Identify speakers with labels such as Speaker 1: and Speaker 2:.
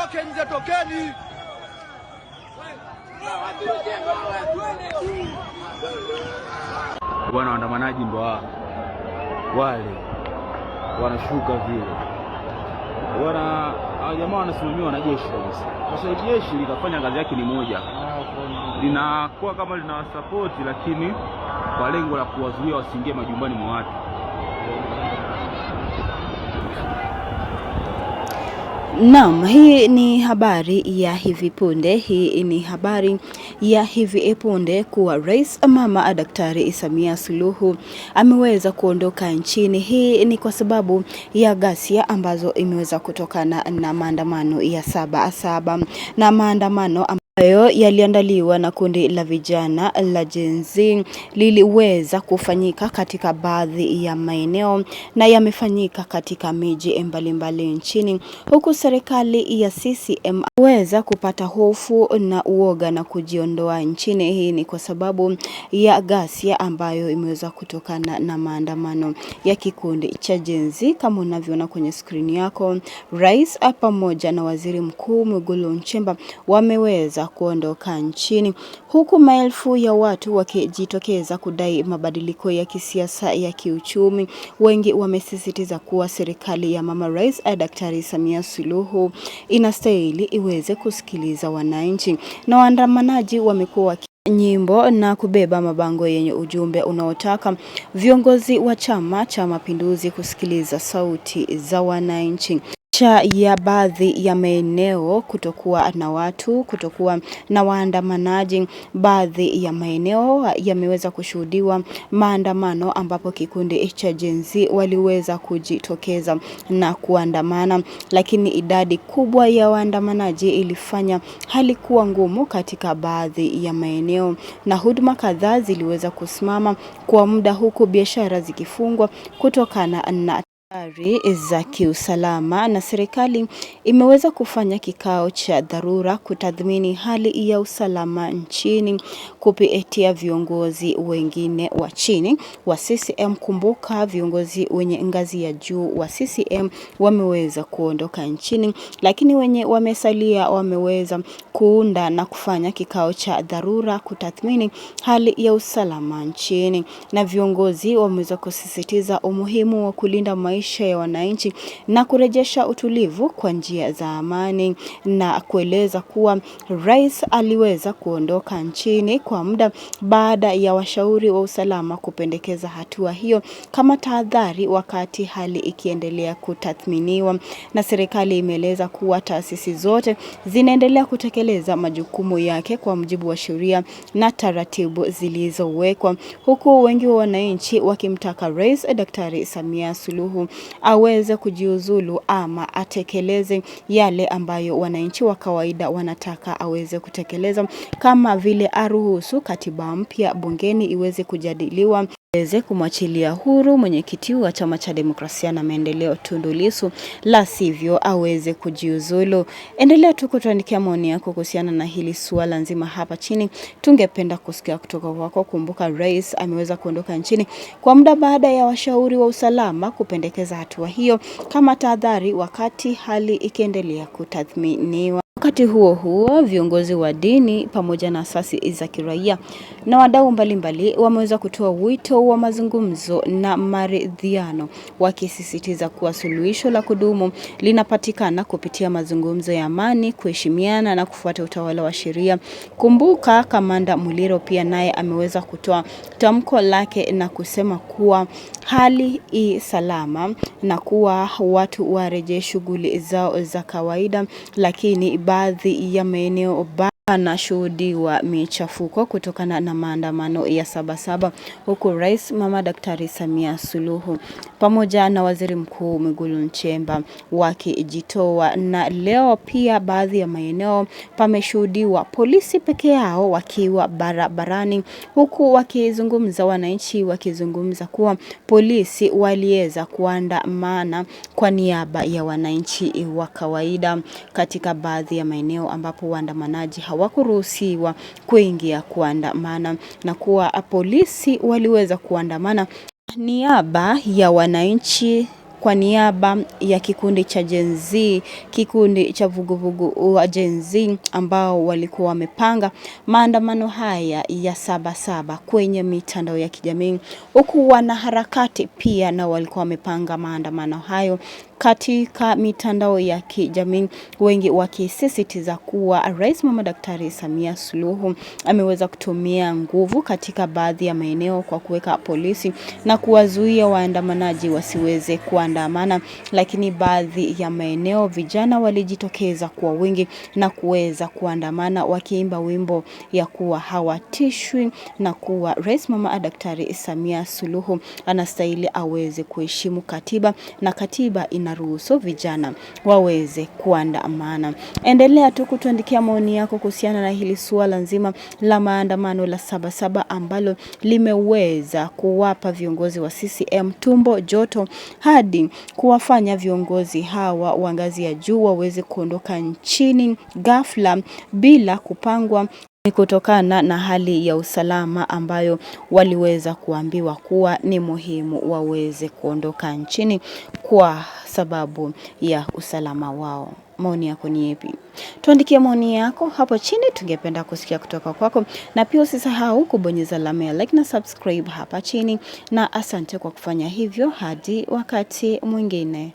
Speaker 1: mtoke nje, tokeni.
Speaker 2: Bwana, waandamanaji ndo wale wanashuka vile. Bwana, jamaa wanasimamiwa na jeshi kabisa. Sasa jeshi likafanya kazi yake ni moja. Linakuwa kama linawasapoti, lakini kwa lengo la kuwazuia wasiingie majumbani mwa watu.
Speaker 3: Naam, hii ni habari ya hivi punde. Hii ni habari ya hivi punde kuwa Rais Mama Daktari Samia Suluhu ameweza kuondoka nchini. Hii ni kwa sababu ya ghasia ambazo imeweza kutokana na maandamano ya Sabasaba, na maandamano ambayo yaliandaliwa na kundi la vijana la Gen Z liliweza kufanyika katika baadhi ya maeneo na yamefanyika katika miji mbalimbali nchini, huku serikali ya CCM weza kupata hofu na uoga na kujiondoa nchini. Hii ni kwa sababu ya ghasia ambayo imeweza kutokana na maandamano ya kikundi cha Gen Z. Kama unavyoona kwenye skrini yako, Rais pamoja na Waziri Mkuu Mwigulu Nchemba wameweza kuondoka nchini, huku maelfu ya watu wakijitokeza kudai mabadiliko ya kisiasa ya kiuchumi. Wengi wamesisitiza kuwa serikali ya Mama Rais Daktari Samia Suluhu inastahili iweze kusikiliza wananchi, na waandamanaji wamekuwa nyimbo na kubeba mabango yenye ujumbe unaotaka viongozi wa Chama cha Mapinduzi kusikiliza sauti za wananchi. Ya baadhi ya maeneo kutokuwa na watu, kutokuwa na waandamanaji, baadhi ya maeneo yameweza kushuhudiwa maandamano ambapo kikundi cha Gen Z waliweza kujitokeza na kuandamana, lakini idadi kubwa ya waandamanaji ilifanya hali kuwa ngumu katika baadhi ya maeneo, na huduma kadhaa ziliweza kusimama kwa muda, huku biashara zikifungwa kutokana na za kiusalama. Na serikali imeweza kufanya kikao cha dharura kutathmini hali ya usalama nchini kupitia viongozi wengine wa chini wa CCM. Kumbuka, viongozi wenye ngazi ya juu wa CCM wameweza kuondoka nchini, lakini wenye wamesalia wameweza kuunda na kufanya kikao cha dharura kutathmini hali ya usalama nchini, na viongozi wameweza kusisitiza umuhimu wa kulinda maisha ya wananchi na kurejesha utulivu kwa njia za amani, na kueleza kuwa rais aliweza kuondoka nchini kwa muda baada ya washauri wa usalama kupendekeza hatua hiyo kama tahadhari wakati hali ikiendelea kutathminiwa. Na serikali imeeleza kuwa taasisi zote zinaendelea kutekeleza majukumu yake kwa mujibu wa sheria na taratibu zilizowekwa, huku wengi wa wananchi wakimtaka Rais Daktari Samia Suluhu aweze kujiuzulu ama atekeleze yale ambayo wananchi wa kawaida wanataka aweze kutekeleza, kama vile aruhusu katiba mpya bungeni iweze kujadiliwa, aweze kumwachilia huru mwenyekiti wa Chama cha Demokrasia na Maendeleo Tundu Lissu, la sivyo aweze kujiuzulu. Endelea tu kutuandikia maoni yako kuhusiana na hili suala nzima hapa chini. Tungependa kusikia kutoka kwako. Kumbuka, rais ameweza kuondoka nchini kwa muda baada ya washauri wa usalama kupendekeza hatua hiyo kama tahadhari wakati hali ikiendelea kutathminiwa. Wakati huo huo, viongozi wa dini pamoja na asasi za kiraia na wadau mbalimbali wameweza kutoa wito wa mazungumzo na maridhiano, wakisisitiza kuwa suluhisho la kudumu linapatikana kupitia mazungumzo ya amani, kuheshimiana na kufuata utawala wa sheria. Kumbuka, Kamanda Muliro pia naye ameweza kutoa tamko lake na kusema kuwa hali salama na kuwa watu wareje shughuli zao za kawaida, lakini baadhi ya maeneo anashuhudiwa michafuko kutokana na maandamano ya Sabasaba, huku Rais Mama Daktari Samia Suluhu pamoja na Waziri Mkuu Mwigulu Nchemba wakijitoa. Na leo pia baadhi ya maeneo pameshuhudiwa polisi peke yao wakiwa barabarani, huku wakizungumza, wananchi wakizungumza kuwa polisi waliweza kuandamana kwa niaba ya wananchi wa kawaida katika baadhi ya maeneo ambapo waandamanaji hawakuruhusiwa kuingia kuandamana, na kuwa polisi waliweza kuandamana niaba ya wananchi kwa niaba ya kikundi cha Gen Z, kikundi cha vuguvugu wa Gen Z ambao walikuwa wamepanga maandamano haya ya Sabasaba kwenye mitandao ya kijamii, huku wanaharakati pia na walikuwa wamepanga maandamano hayo katika mitandao ya kijamii, wengi wakisisitiza kuwa Rais Mama Daktari Samia Suluhu ameweza kutumia nguvu katika baadhi ya maeneo kwa kuweka polisi na kuwazuia waandamanaji wasiweze kuandamana, lakini baadhi ya maeneo vijana walijitokeza kwa wingi na kuweza kuandamana wakiimba wimbo ya kuwa hawatishwi na kuwa Rais Mama Daktari Samia Suluhu anastahili aweze kuheshimu katiba na katiba inaruhusu vijana waweze kuandamana. Endelea tu kutuandikia maoni yako kuhusiana na hili suala nzima la maandamano la Sabasaba ambalo limeweza kuwapa viongozi wa CCM tumbo joto hadi kuwafanya viongozi hawa wa ngazi ya juu waweze kuondoka nchini ghafla bila kupangwa, ni kutokana na hali ya usalama ambayo waliweza kuambiwa kuwa ni muhimu waweze kuondoka nchini kwa sababu ya usalama wao. Maoni yako ni yapi? Tuandikie maoni yako hapo chini, tungependa kusikia kutoka kwako, na pia usisahau kubonyeza alama ya like na subscribe hapa chini, na asante kwa kufanya hivyo. Hadi wakati mwingine.